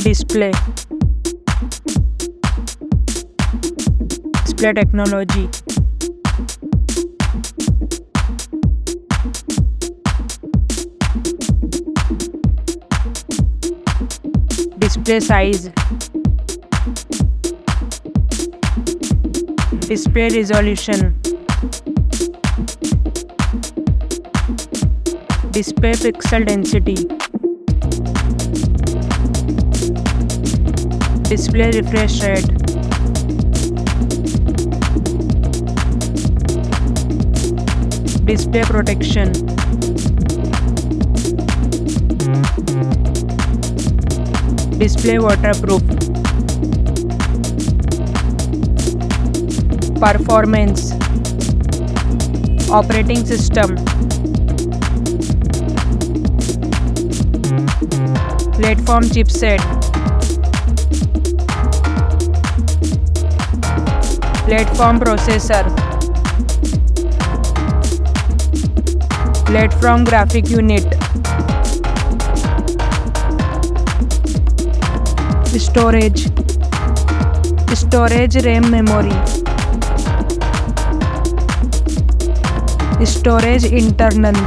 Display. Display technology. Display size. Display resolution. Display pixel density. Display refresh rate. Display protection. Display waterproof. Performance. Operating system. Platform chipset. Platform processor. Platform graphic unit. Storage. Storage RAM memory. Storage internal.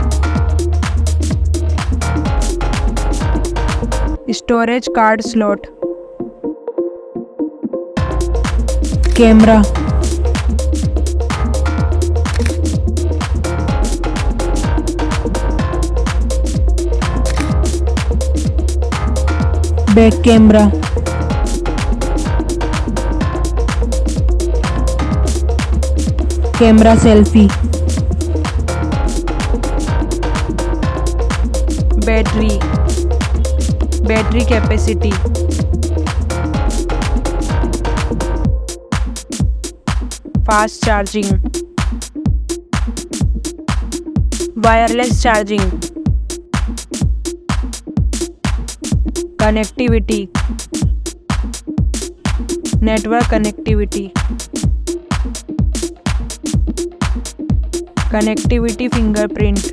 Storage card slot. Camera. Back camera. Camera selfie. Battery. Battery capacity. Fast charging. Wireless charging. Connectivity. Network connectivity. Connectivity fingerprint.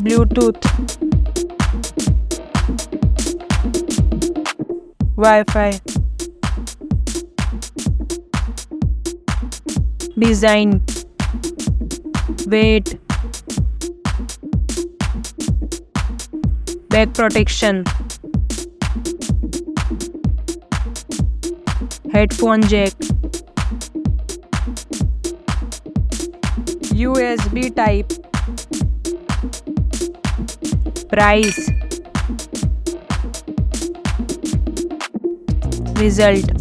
Bluetooth. Wi-Fi. Design. Weight. Back protection. Headphone jack. USB type. Price. Result.